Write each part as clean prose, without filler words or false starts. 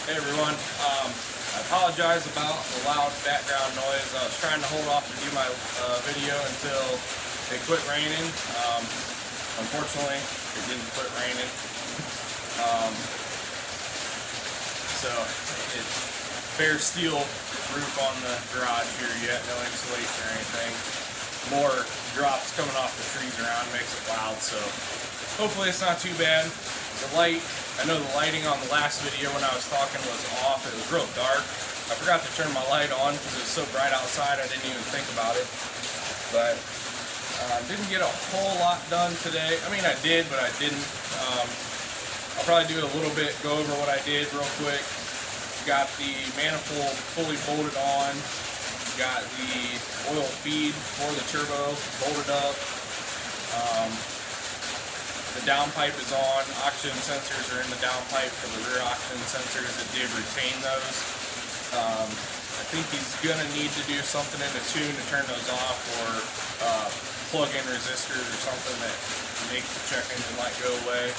Hey everyone, I apologize about the loud background noise. I was trying to hold off to do my video until it quit raining. Unfortunately, it didn't quit raining. So it's bare steel roof on the garage here yet, no insulation or anything. More drops coming off the trees around makes it loud, so hopefully it's not too bad. The light, I know the lighting on the last video when I was talking was off. It was real dark. I forgot to turn my light on because it was so bright outside I didn't even think about it. But didn't get a whole lot done today. I mean, I did, but I didn't. I'll probably do a little bit, go over what I did real quick. Got the manifold fully bolted on. Got the oil feed for the turbo bolted up. The downpipe is on. Oxygen sensors are in the downpipe for the rear oxygen sensors. It did retain those. I think he's going to need to do something in the tune to turn those off, or plug-in resistors or something that makes the check engine light go away.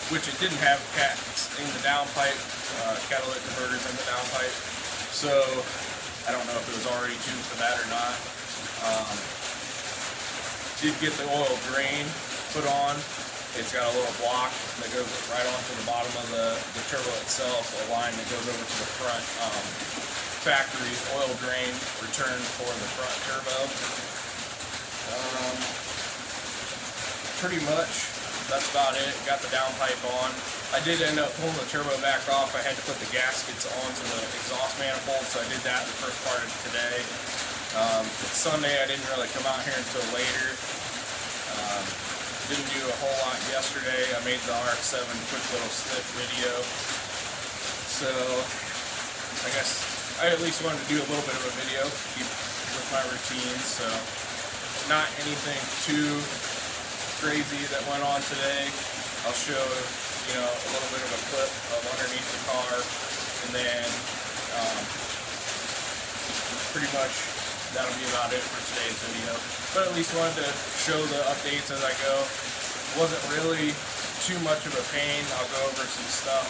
Which it didn't have cats in the downpipe, catalytic converters in the downpipe. So I don't know if it was already tuned for that or not. Did get the oil drain put on. It's got a little block that goes right onto the bottom of the turbo itself, a line that goes over to the front factory oil drain return for the front turbo. Pretty much that's about it. Got the downpipe on. I did end up pulling the turbo back off. I had to put the gaskets onto the exhaust manifold, so I did that the first part of today. It's Sunday, I didn't really come out here until later. Didn't do a whole lot yesterday. I made the RX-7 quick little snip video. So I guess I at least wanted to do a little bit of a video to keep with my routine. So not anything too crazy that went on today. I'll show a little bit of a clip of underneath the car, and then pretty much that'll be about it for today's video. But at least wanted to show the updates as I go. Wasn't really too much of a pain. I'll go over some stuff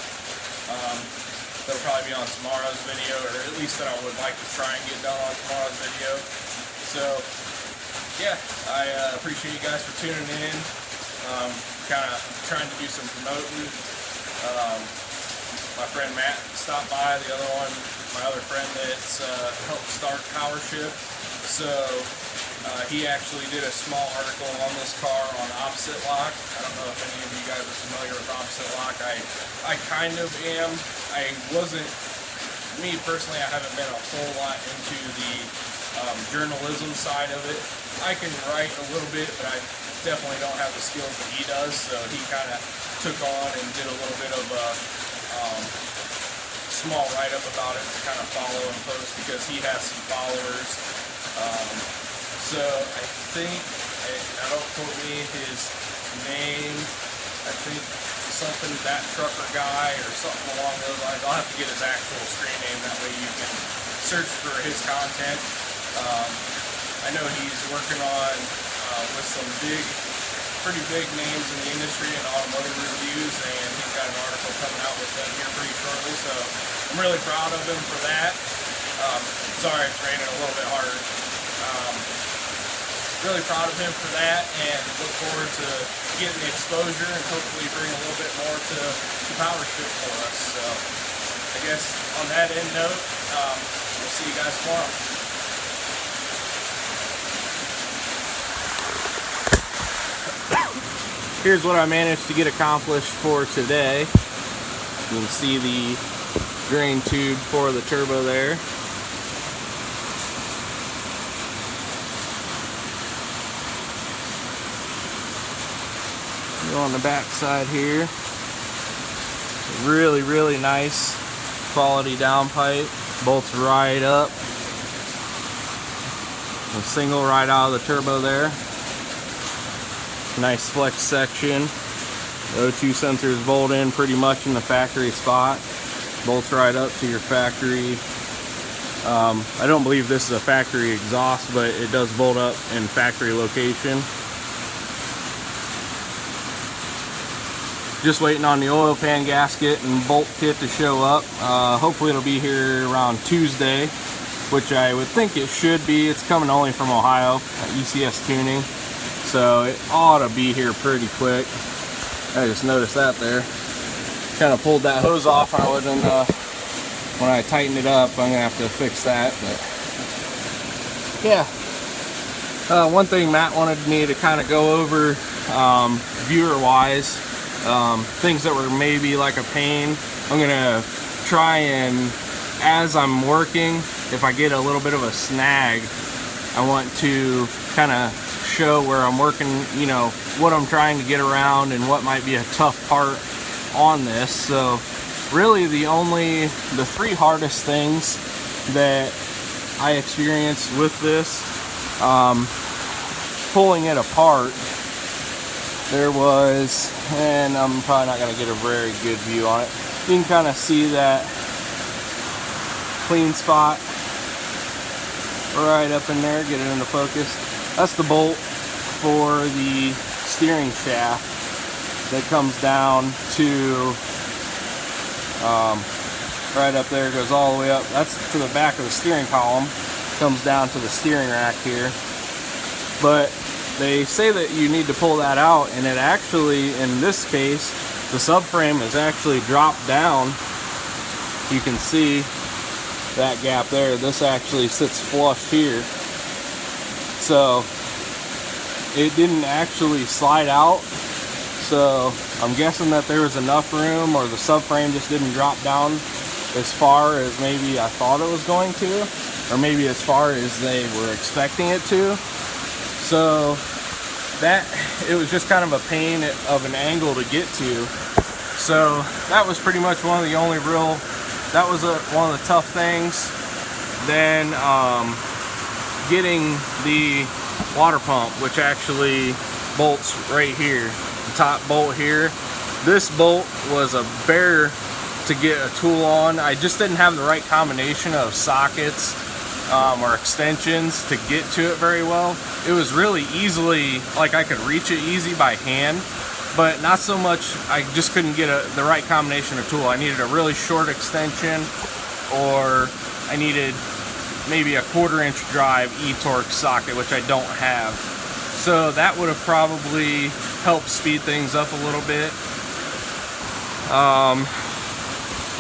that'll probably be on tomorrow's video, or at least that I would like to try and get done on tomorrow's video. So yeah, I appreciate you guys for tuning in. Kind of trying to do some promoting. My friend Matt stopped by, the other one, my other friend that's helped start Power Shift. So he actually did a small article on this car on opposite lock. I don't know if any of you guys are familiar with opposite lock. I kind of am. I wasn't, me personally, I haven't been a whole lot into the journalism side of it. I can write a little bit, but I definitely don't have the skills that he does. So he kind of took on and did a little bit of a small write-up about it to kind of follow and post, because he has some followers. So I think, I don't quote me his name, I think something That Trucker Guy or something along those lines. I'll have to get his actual screen name, that way you can search for his content. I know he's working on with some pretty big names in the industry and automotive reviews, and he's got an article coming out with them here pretty shortly, so I'm really proud of him for that. Sorry it's raining a little bit harder. Really proud of him for that, and look forward to getting the exposure and hopefully bring a little bit more to Power Shift for us. So I guess on that end note, we'll see you guys tomorrow. Here's what I managed to get accomplished for today. You can see the drain tube for the turbo there. Go on the back side here. Really nice quality downpipe. Bolts right up. A single right out of the turbo there. Nice flex section. The O2 sensors bolt in pretty much in the factory spot. Bolts right up to your factory. I don't believe this is a factory exhaust, but it does bolt up in factory location. Just waiting on the oil pan gasket and bolt kit to show up. Hopefully it'll be here around Tuesday, which I would think it should be. It's coming only from Ohio at ECS Tuning, so it ought to be here pretty quick. I just noticed that there. Kind of pulled that hose off. I wasn't, when I tightened it up, I'm gonna have to fix that. But yeah, one thing Matt wanted me to kind of go over, viewer-wise, things that were maybe like a pain. I'm gonna try and, as I'm working, if I get a little bit of a snag, I want to kind of show where I'm working, you know, what I'm trying to get around and what might be a tough part on this. So really the three hardest things that I experienced with this, pulling it apart, there was, and I'm probably not going to get a very good view on it. You can kind of see that clean spot right up in there. Get it into focus. That's the bolt for the steering shaft that comes down to right up there, goes all the way up. That's to the back of the steering column, comes down to the steering rack here. But they say that you need to pull that out, and it actually, in this case, the subframe is actually dropped down. You can see that gap there. This actually sits flush here, so it didn't actually slide out. So I'm guessing that there was enough room, or the subframe just didn't drop down as far as maybe I thought it was going to, or maybe as far as they were expecting it to. So that, it was just kind of a pain of an angle to get to. So that was pretty much one of the only real, that was one of the tough things. Then getting the water pump, which actually bolts right here, the top bolt here. This bolt was a bear to get a tool on. I just didn't have the right combination of sockets or extensions to get to it very well. It was really easily, like I could reach it easy by hand, but not so much, I just couldn't get the right combination of tool. I needed a really short extension, or I needed maybe a 1/4 inch drive E-torque socket, which I don't have. So that would have probably helped speed things up a little bit.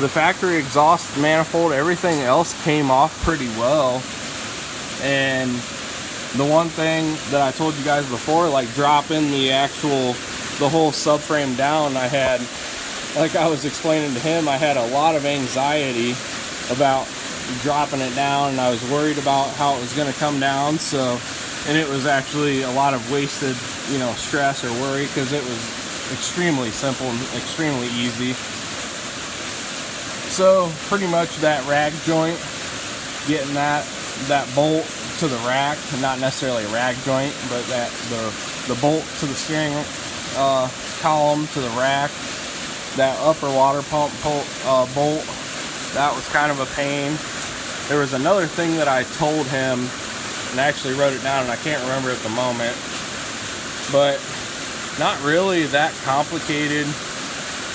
The factory exhaust manifold, everything else came off pretty well. And the one thing that I told you guys before, like dropping the whole subframe down, I had, like I was explaining to him, I had a lot of anxiety about dropping it down, and I was worried about how it was going to come down. So, and it was actually a lot of wasted, you know, stress or worry, because it was extremely simple and extremely easy. So pretty much that rag joint, getting that bolt to the rack, not necessarily a rag joint, but that the bolt to the steering column to the rack, that upper water pump bolt, that was kind of a pain. There was another thing that I told him, and I actually wrote it down and I can't remember at the moment, but not really that complicated.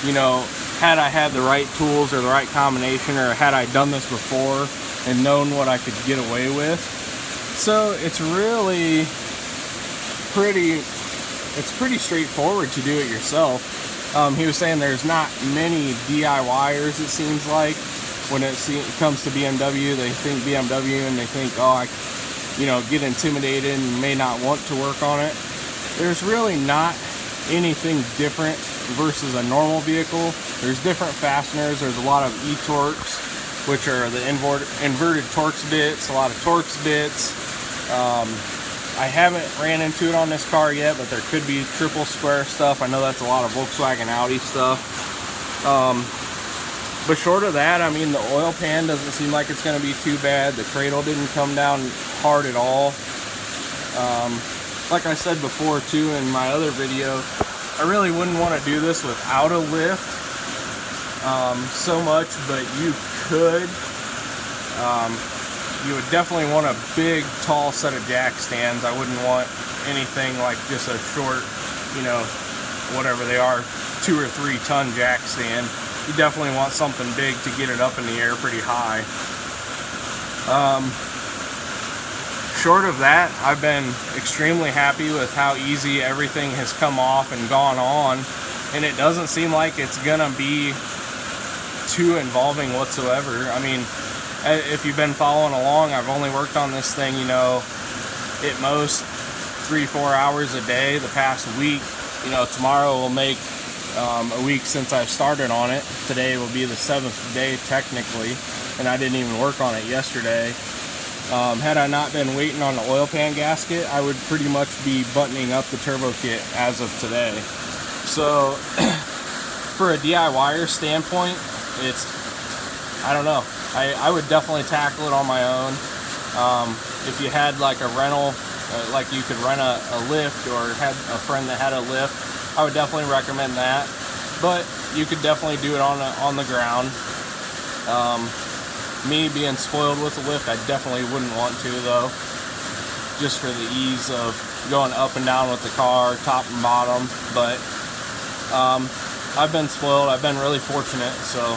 You know, had I had the right tools or the right combination, or had I done this before and known what I could get away with. So it's really pretty straightforward to do it yourself. He was saying there's not many DIYers, it seems like, when it comes to BMW. They think BMW and they think, oh, I get intimidated and may not want to work on it. There's really not anything different versus a normal vehicle. There's different fasteners. There's a lot of E-torques, which are the inverted Torx bits, a lot of Torx bits. I haven't ran into it on this car yet, but there could be triple square stuff. I know that's a lot of Volkswagen Audi stuff. But short of that, I mean, the oil pan doesn't seem like it's going to be too bad. The cradle didn't come down hard at all. Like I said before too in my other video, I really wouldn't want to do this without a lift so much, but you could. You would definitely want a big, tall set of jack stands. I wouldn't want anything like just a short, whatever they are, 2 or 3 ton jack stand. You definitely want something big to get it up in the air pretty high. Short of that, I've been extremely happy with how easy everything has come off and gone on, and it doesn't seem like it's gonna be too involving whatsoever. I mean, if you've been following along, I've only worked on this thing, you know, at most 3-4 hours a day the past week. You know, tomorrow will make a week since I've started on it. Today will be the 7th day technically, and I didn't even work on it yesterday. Had I not been waiting on the oil pan gasket, I would pretty much be buttoning up the turbo kit as of today. So for a DIYer standpoint, it's, I don't know, I would definitely tackle it on my own. If you had like a rental, like you could rent a lift, or had a friend that had a lift, I would definitely recommend that. But you could definitely do it on the ground. Me being spoiled with a lift, I definitely wouldn't want to though, just for the ease of going up and down with the car, top and bottom. But I've been spoiled, I've been really fortunate. So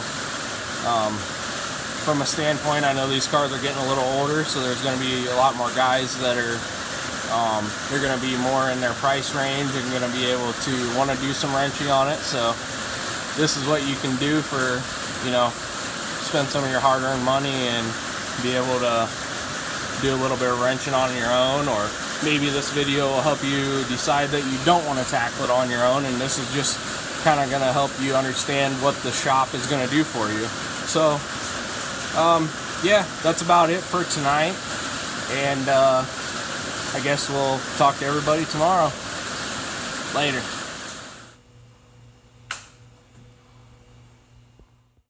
from a standpoint, I know these cars are getting a little older, so there's going to be a lot more guys that are they're going to be more in their price range and going to be able to want to do some wrenching on it. So this is what you can do for, you know, spend some of your hard-earned money and be able to do a little bit of wrenching on your own. Or maybe this video will help you decide that you don't want to tackle it on your own, and this is just kind of going to help you understand what the shop is going to do for you. So yeah, that's about it for tonight, and I guess we'll talk to everybody tomorrow. Later.